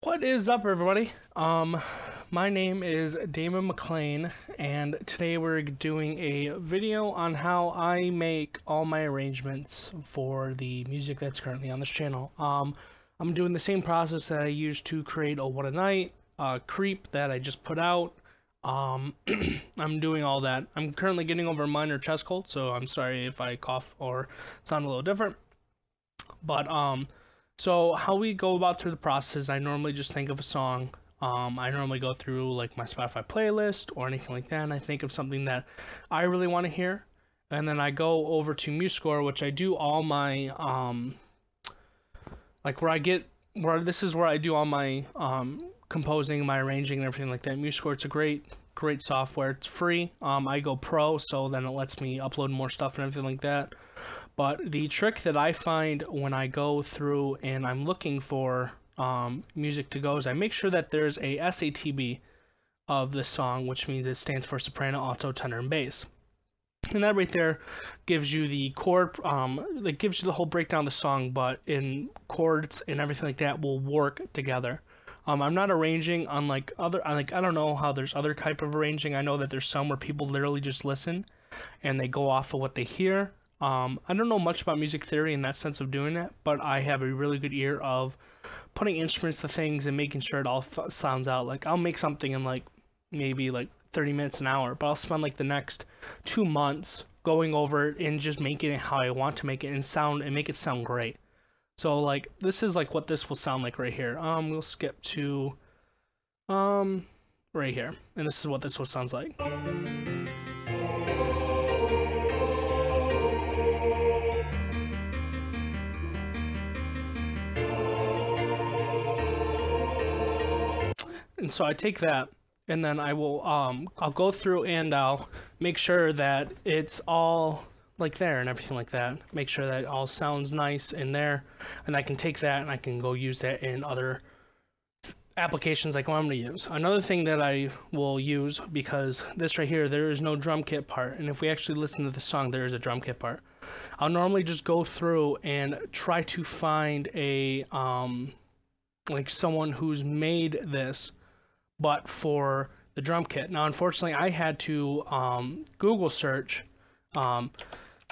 What is up, everybody? My name is Damon McLean, and today we're doing a video on how I make all my arrangements for the music that's currently on this channel. I'm doing the same process that I used to create a What a Night, Creep that I just put out. I'm doing all that. I'm currently getting over a minor chest cold, so I'm sorry if I cough or sound a little different. But so how we go about through the process, I normally just think of a song. I normally go through like my Spotify playlist or anything like that, and I think of something that I really want to hear, and then I go over to MuseScore, which I do all my like where this is where I do all my composing, my arranging, and everything like that. MuseScore, it's a great software. It's free. I go pro, so then it lets me upload more stuff and everything like that. But the trick that I find when I go through and I'm looking for music to go is I make sure that there's a SATB of the song, which means it stands for soprano, alto, tenor, and bass. And that right there gives you the chord, it gives you the whole breakdown of the song, but in chords and everything like that will work together. I'm not arranging unlike other, I don't know how there's other type of arranging. I know that there's some where people literally just listen and they go off of what they hear. I don't know much about music theory in that sense of doing that, but I have a really good ear of putting instruments to things and making sure it all sounds out. Like I'll make something in like maybe like 30 minutes an hour, but I'll spend like the next 2 months going over it and just making it how I want to make it and make it sound great. So like this is like what this will sound like right here. We'll skip to right here, and this is what this will sounds like. And so I take that, and then I will I'll go through and I'll make sure that it's all like there and everything like that. Make sure that it all sounds nice in there, and I can take that and I can go use that in other applications like what I'm going to use. Another thing that I will use, because this right here, there is no drum kit part, and if we actually listen to the song, there is a drum kit part. I'll normally just go through and try to find a like someone who's made this but for the drum kit. Now, unfortunately, I had to Google search Mr.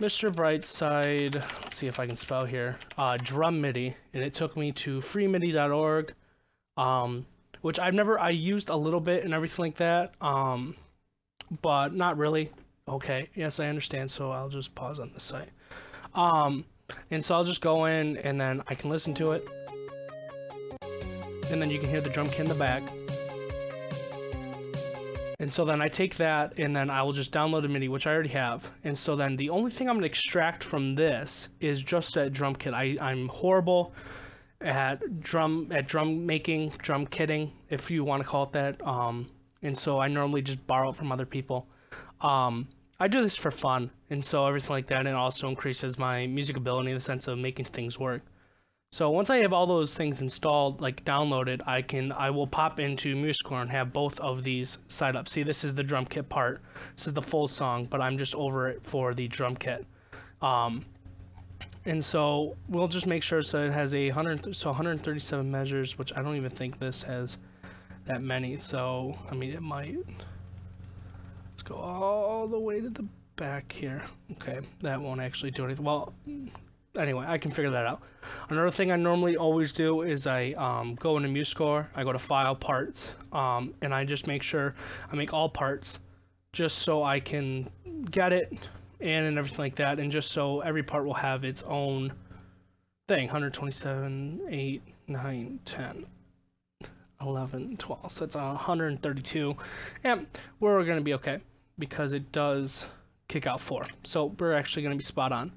Brightside, let's see if I can spell here, drum MIDI, and it took me to freemidi.org, which I used a little bit and everything like that, but not really. Okay, yes, I understand, so I'll just pause on this site. And so I'll just go in, and then I can listen to it, and then you can hear the drum kit in the back. And so then I take that and then I will just download a MIDI, which I already have. And so then the only thing I'm going to extract from this is just that drum kit. I'm horrible at drum making, drum kitting, if you want to call it that. And so I normally just borrow it from other people. I do this for fun, and so everything like that, and it also increases my music ability in the sense of making things work. So once I have all those things installed, like downloaded, I will pop into MuseScore and have both of these side up. See, this is the drum kit part. This is the full song, but I'm just over it for the drum kit. And so we'll just make sure so it has 137 measures, which I don't even think this has that many. So I mean, it might. Let's go all the way to the back here. Okay, that won't actually do anything. Well, anyway, I can figure that out. Another thing I normally always do is I go into MuseScore, I go to File, Parts, and I just make sure I make all parts just so I can get it and everything like that, and just so every part will have its own thing. 127, 8, 9, 10, 11, 12, so it's 132, and we're going to be okay because it does kick out 4, so we're actually going to be spot on.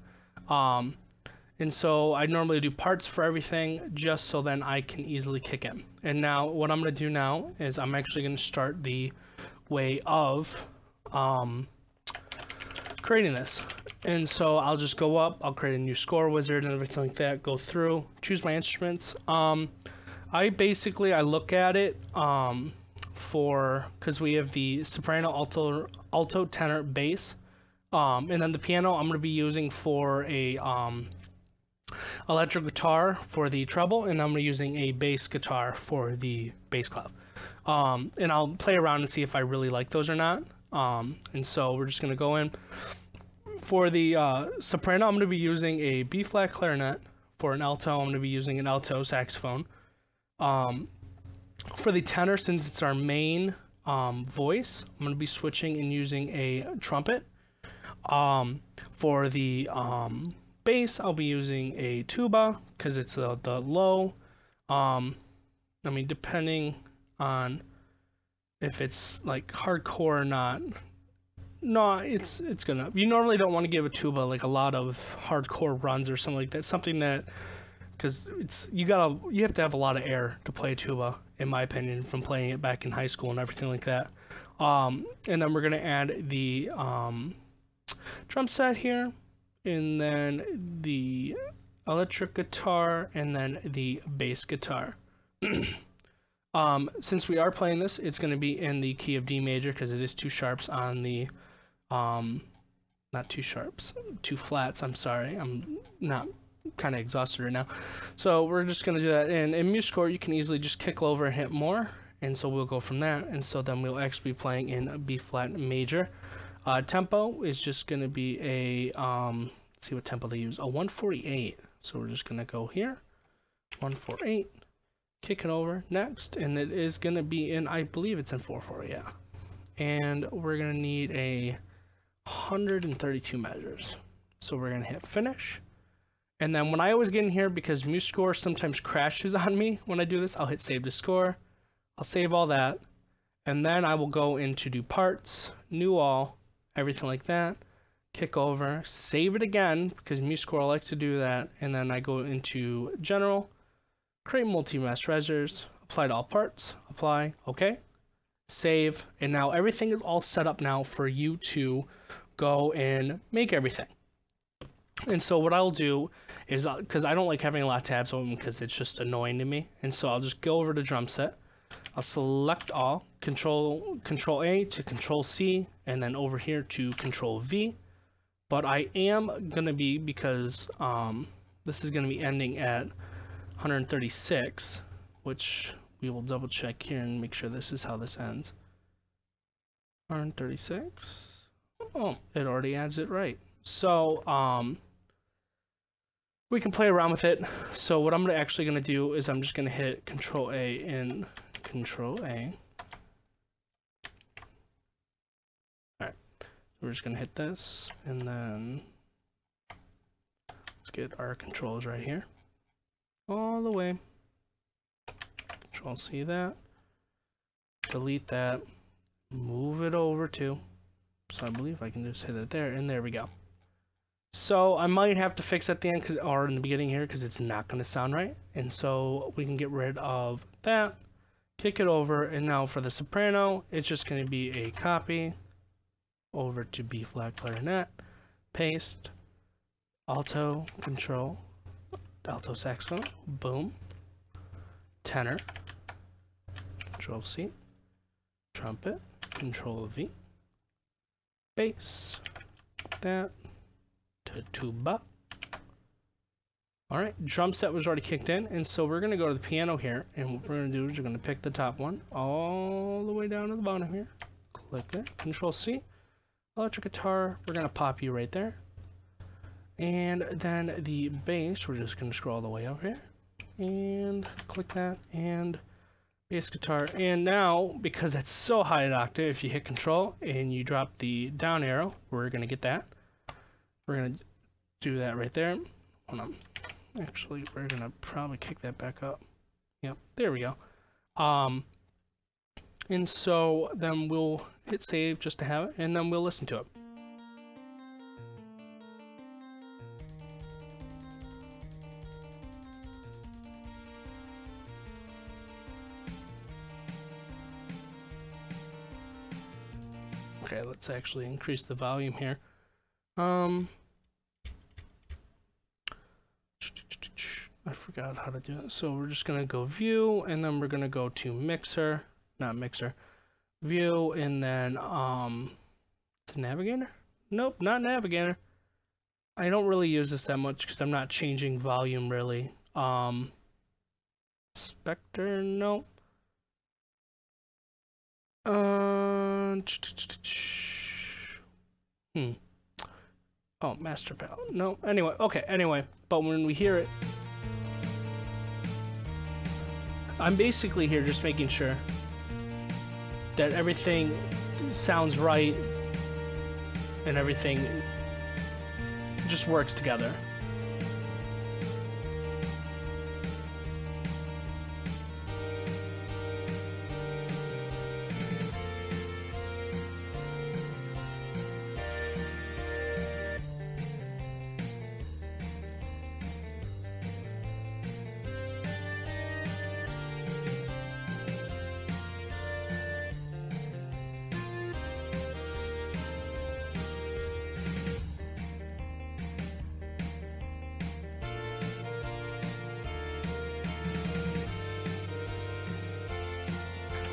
And so I normally do parts for everything just so then I can easily kick in. And now what I'm going to do now is I'm actually going to start the way of creating this. And so I'll just go up, I'll create a new score wizard and everything like that, go through, choose my instruments. I look at it because we have the soprano, alto, tenor, bass. And then the piano I'm going to be using for a electric guitar for the treble, and I'm using a bass guitar for the bass clef. And I'll play around and see if I really like those or not. And so we're just going to go in. For the soprano, I'm going to be using a B flat clarinet. For an alto, I'm going to be using an alto saxophone. For the tenor, since it's our main voice, I'm going to be switching and using a trumpet. For the bass, I'll be using a tuba because it's the low. I mean, depending on if it's like hardcore or not. No, it's gonna. You normally don't want to give a tuba like a lot of hardcore runs or something like that. Something that, because you have to have a lot of air to play a tuba, in my opinion, from playing it back in high school and everything like that. And then we're gonna add the drum set here, and then the electric guitar, and then the bass guitar. Since we are playing this, it's going to be in the key of D major because it is two sharps on the, not two sharps, two flats. I'm sorry, I'm not kind of exhausted right now. So we're just going to do that. And in MuseScore, you can easily just kick over and hit more, and so we'll go from that. And so then we'll actually be playing in B flat major. Tempo is just going to be a, let's see what tempo they use, a 148. So we're just going to go here, 148. Kick it over next, and it is going to be in, I believe it's in 4/4, yeah. And we're going to need a 132 measures. So we're going to hit finish. And then when I always get in here, because MuseScore sometimes crashes on me when I do this, I'll hit save to score. I'll save all that. And then I will go into do parts, new all, everything like that. Kick over, save it again, because MuseScore likes to do that. And then I go into general, create multi-mesh resers, apply to all parts, apply, okay, save, and now everything is all set up now for you to go and make everything. And so what I'll do is, because I don't like having a lot of tabs open because it's just annoying to me, and so I'll just go over to drum set, I'll select all, control A to control C, and then over here to control V. But I am gonna be, because this is gonna be ending at 136, which we will double check here and make sure this is how this ends. 136. Oh, it already adds it right. So we can play around with it. So what I'm actually going to do is I'm just going to hit Control A and Control A. Alright, we're just going to hit this, and then let's get our controls right here. All the way. Control C that. Delete that. Move it over to. So I believe I can just hit it there, and there we go. So I might have to fix at the end, or in the beginning here, because it's not going to sound right. And so we can get rid of that. Kick it over, and now for the soprano, it's just going to be a copy over to B flat clarinet. Paste. Alto control. Alto saxophone, boom, tenor, control C, trumpet, control V, bass, that, to tuba. Alright, drum set was already kicked in, and so we're going to go to the piano here, and what we're going to do is we're going to pick the top one all the way down to the bottom here, click it, control C, electric guitar, we're going to pop you right there. And then the bass, we're just going to scroll all the way up here and click that, and bass guitar. And now, because it's so high an octave, if you hit control and you drop the down arrow, we're going to get that. We're going to do that right there. Hold on. Actually, we're going to probably kick that back up. Yep, there we go. And so then we'll hit save just to have it, and then we'll listen to it. Okay, let's actually increase the volume here. I forgot how to do it. So we're just gonna go view, and then we're gonna go to mixer, not mixer, view, and then it's navigator? Nope, not navigator. I don't really use this that much because I'm not changing volume really. Spectre, no. Oh, Master Pal. No. Anyway, okay. Anyway, but when we hear it, I'm basically here just making sure that everything sounds right and everything just works together.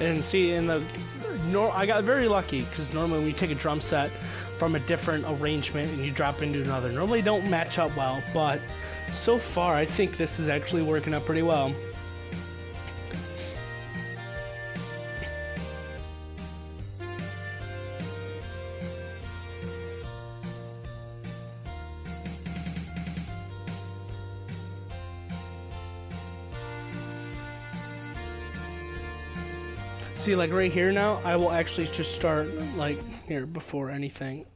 And see, I got very lucky because normally when you take a drum set from a different arrangement and you drop into another, normally don't match up well, but so far I think this is actually working out pretty well. See, like right here now, I will actually just start, like, here, before anything,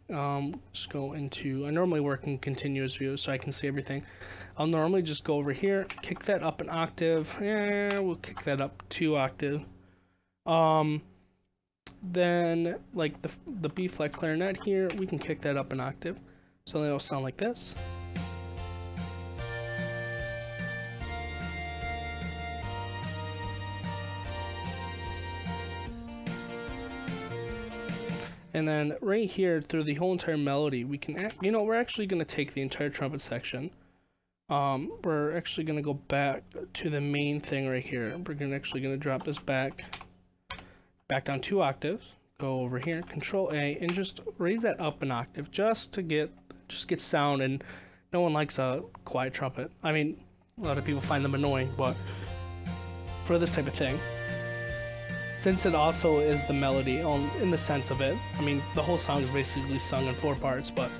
just go into, I normally work in continuous view so I can see everything. I'll normally just go over here, kick that up an octave, we'll kick that up 2 octave. Then, like, the B flat clarinet here, we can kick that up an octave, so it'll sound like this. And then right here through the whole entire melody, we can, we're actually going to take the entire trumpet section. We're actually going to go back to the main thing right here. We're actually going to drop this back down 2 octaves. Go over here, Control A, and just raise that up an octave just to get sound. And no one likes a quiet trumpet. I mean, a lot of people find them annoying, but for this type of thing, since it also is the melody in the sense of it, I mean, the whole song is basically sung in 4 parts, but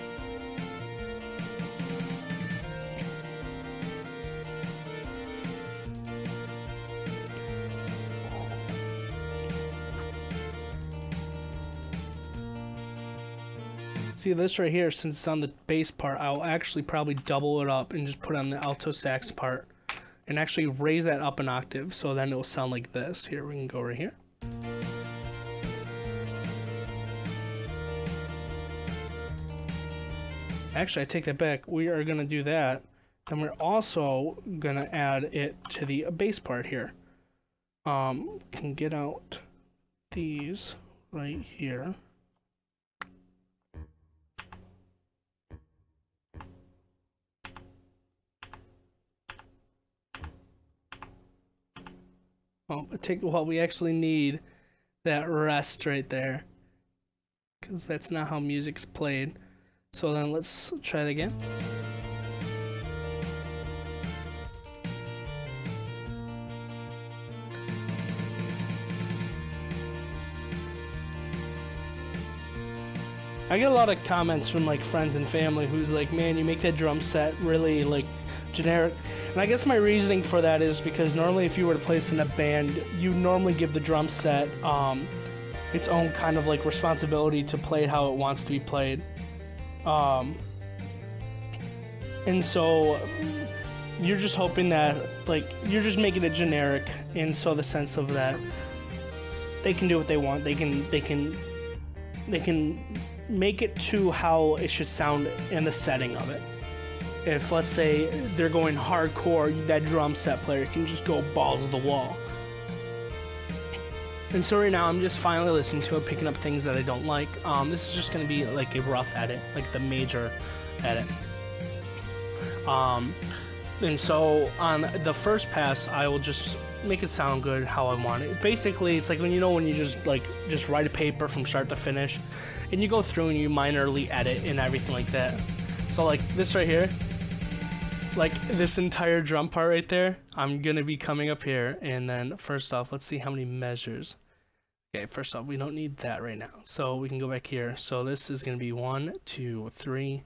see this right here, since it's on the bass part, I'll actually probably double it up and just put on the alto sax part and actually raise that up an octave, so then it will sound like this. Here, we can go right here. Actually, I take that back. We are going to do that. And we're also going to add it to the bass part here. Can get out these right here. Well, we actually need that rest right there, because that's not how music's played. So then let's try it again. I get a lot of comments from like friends and family who's like, man, you make that drum set really like generic. And I guess my reasoning for that is because normally if you were to play this in a band, you normally give the drum set its own kind of like responsibility to play it how it wants to be played. And so you're just hoping that, like, you're just making it generic, and so the sense of that they can do what they want. They can make it to how it should sound in the setting of it. If, let's say, they're going hardcore, that drum set player can just go balls to the wall. And so right now I'm just finally listening to it, picking up things that I don't like. This is just going to be like a rough edit, like the major edit. And so on the first pass, I will just make it sound good how I want it. Basically, it's like when you just write a paper from start to finish, and you go through and you minorly edit and everything like that. So like this right here, like this entire drum part right there, I'm gonna be coming up here, and then first off, let's see how many measures. Okay, first off, we don't need that right now, so we can go back here. So this is gonna be 1, 2, 3,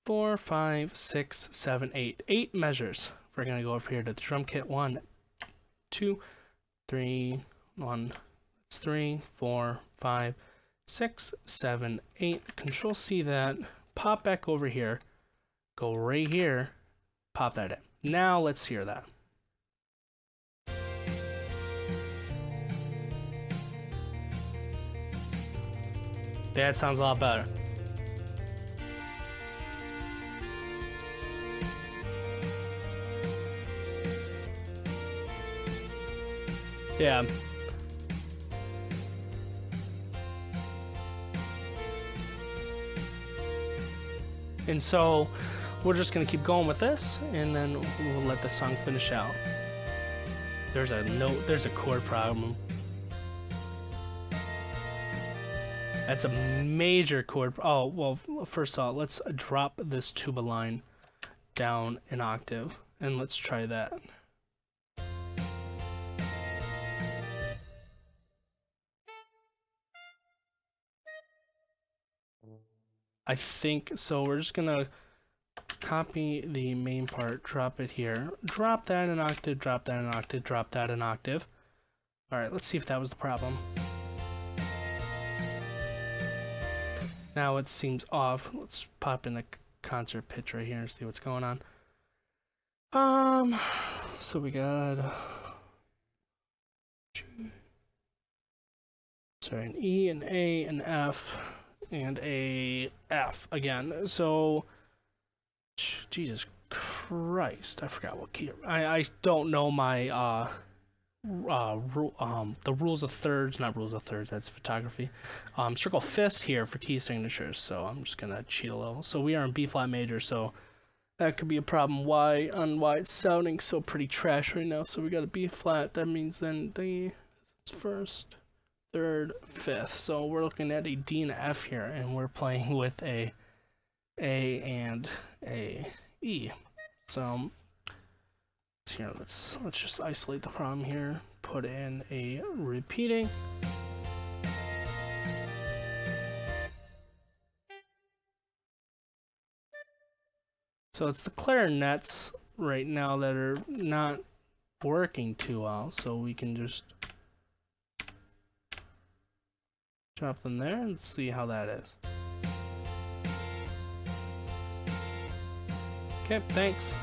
4, 5, 6, 7, 8. 8 measures. We're gonna go up here to the drum kit. 1, 2, 3, 1, 3, 4, 5, 6, 7, 8. Control C that. Pop back over here. Go right here. Pop that in. Now let's hear that. That sounds a lot better. Yeah. And so we're just gonna keep going with this, and then we'll let the song finish out. There's a note, there's a chord problem. That's a major chord. Oh, well, first off, let's drop this tuba line down an octave, and let's try that. I think so. We're just gonna copy the main part, drop it here, drop that an octave, drop that an octave, drop that an octave. Alright, let's see if that was the problem. Now it seems off. Let's pop in the concert pitch right here and see what's going on. So we got an E, an A, an F, and a F again. So Jesus Christ, I forgot what key. I don't know my the rules of thirds, not rules of thirds, that's photography. Circle fifths here for key signatures, so I'm just gonna cheat a little. So we are in B flat major, so that could be a problem why it's sounding so pretty trash right now. So we got a B flat, that means then the first, third, fifth. So we're looking at a D and a F here, and we're playing with a and a E. So here, let's just isolate the problem here, put in a repeating. So it's the clarinets right now that are not working too well, so we can just drop them there and see how that is. Okay, thanks.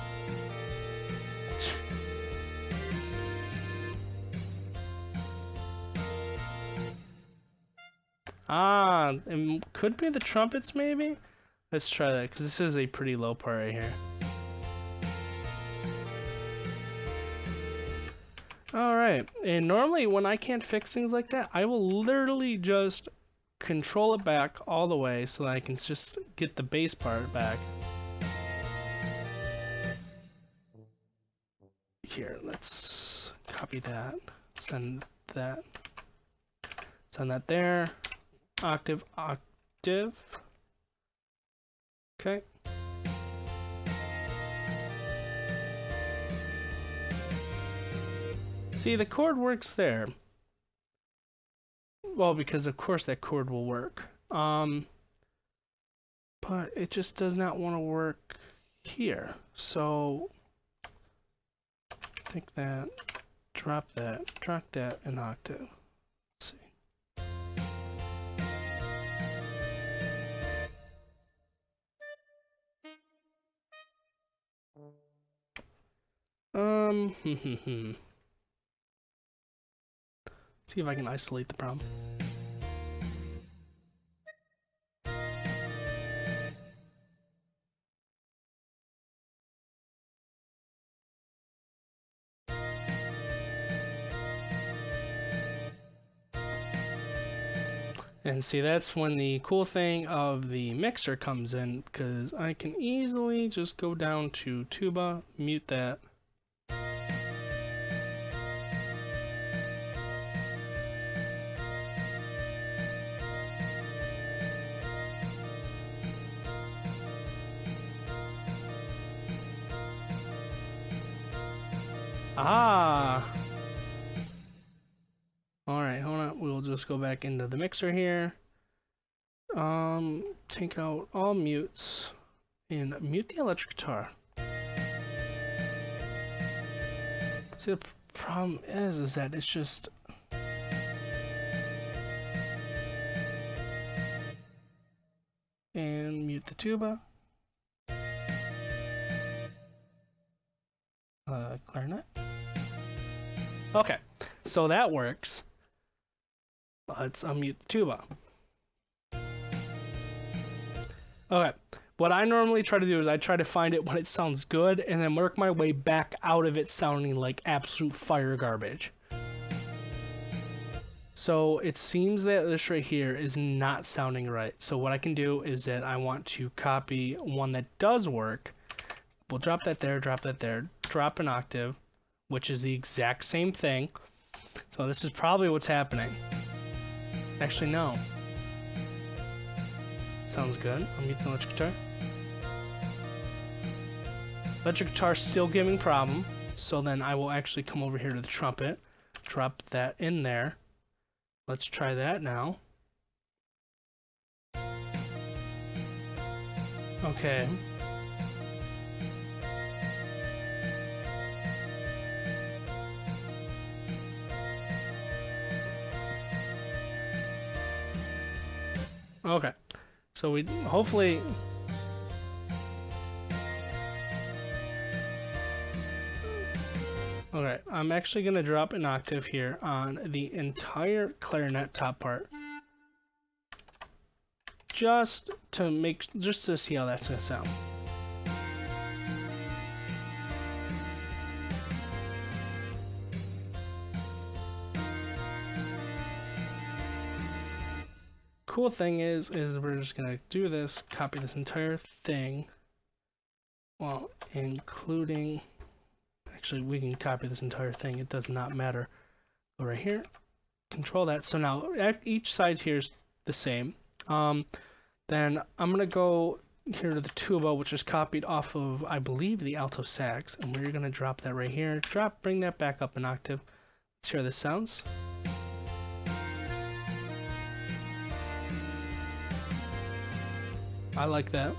It could be the trumpets maybe? Let's try that, because this is a pretty low part right here. Alright, and normally when I can't fix things like that, I will literally just control it back all the way so that I can just get the bass part back. Here, let's copy that, send that there, octave, octave. Okay. See, the chord works there. Well, because of course that chord will work. But it just does not want to work here. So take that, drop that an octave. Let's see. See if I can isolate the problem. And see, that's when the cool thing of the mixer comes in, because I can easily just go down to tuba, mute that. Ah! Alright, hold on. We'll just go back into the mixer here. Take out all mutes and mute the electric guitar. See, the problem is that it's just... And mute the tuba. Clarinet. Okay, so that works. Let's unmute the tuba. Okay, what I normally try to do is I try to find it when it sounds good and then work my way back out of it sounding like absolute fire garbage. So it seems that this right here is not sounding right. So what I can do is that I want to copy one that does work. We'll drop that there, drop an octave, which is the exact same thing. So this is probably what's happening. Actually, no. Sounds good. I'll mute the electric guitar. Electric guitar still giving problem. So then I will actually come over here to the trumpet, drop that in there. Let's try that now. Okay. Okay. So we hopefully... Okay, I'm actually going to drop an octave here on the entire clarinet top part. Just to see how that's going to sound. Cool thing is we're just going to do this, copy this entire thing, well, including... Actually, we can copy this entire thing. It does not matter. Go right here. Control that. So now each side here is the same. Then I'm going to go here to the tuba, which is copied off of, I believe, the alto sax. And we're going to drop that right here. Bring that back up an octave. Let's hear how this sounds. I like that.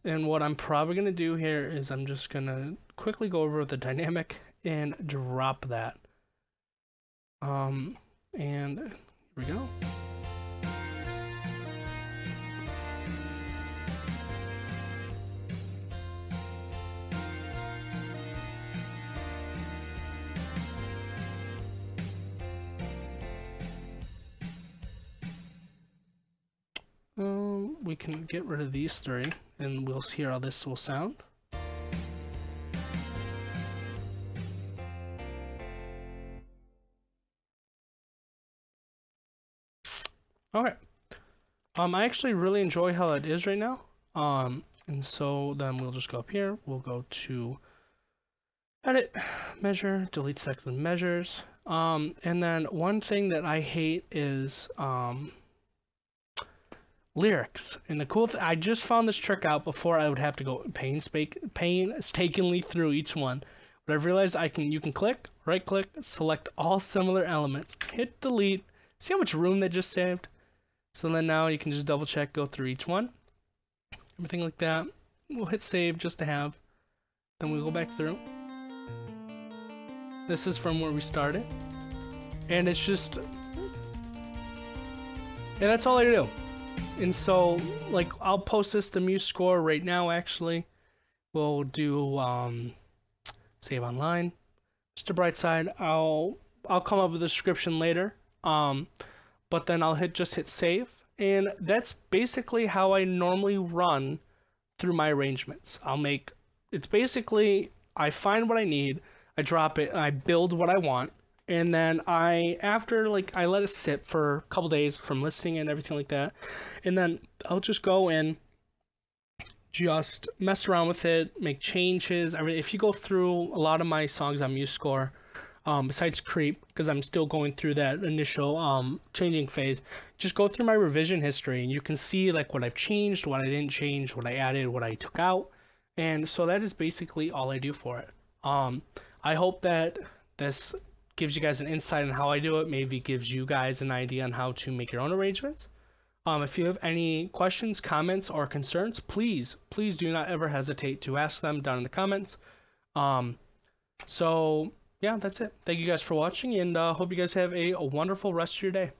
And what I'm probably going to do here is I'm just going to quickly go over the dynamic and drop that. And here we go. We can get rid of these three and we'll hear how this will sound. Okay. I actually really enjoy how it is right now. And so then we'll just go up here. We'll go to edit, measure, delete selected measures. And then one thing that I hate is lyrics. And the cool thing, I just found this trick out before I would have to go painstakingly through each one. But I've realized you can click, right click, select all similar elements, hit delete. See how much room that just saved? So then now you can just double check, go through each one, everything like that. We'll hit save just to have. Then we'll go back through. This is from where we started. And it's just, yeah, that's all I do. And so, like, I'll post this to MuseScore right now, actually. We'll do, save online. Mr. Brightside, I'll come up with a description later. But then I'll just hit save. And that's basically how I normally run through my arrangements. It's basically, I find what I need, I drop it, and I build what I want. And then I let it sit for a couple days from listening and everything like that. And then I'll just go in, just mess around with it, make changes. If you go through a lot of my songs on MuseScore, besides creep, because I'm still going through that initial changing phase. Just go through my revision history and you can see like what I've changed, what I didn't change, what I added, what I took out. And so that is basically all I do for it. I hope that this gives you guys an insight on how I do it, maybe gives you guys an idea on how to make your own arrangements. If you have any questions, comments, or concerns, please do not ever hesitate to ask them down in the comments. So yeah, that's it. Thank you guys for watching, and hope you guys have a wonderful rest of your day.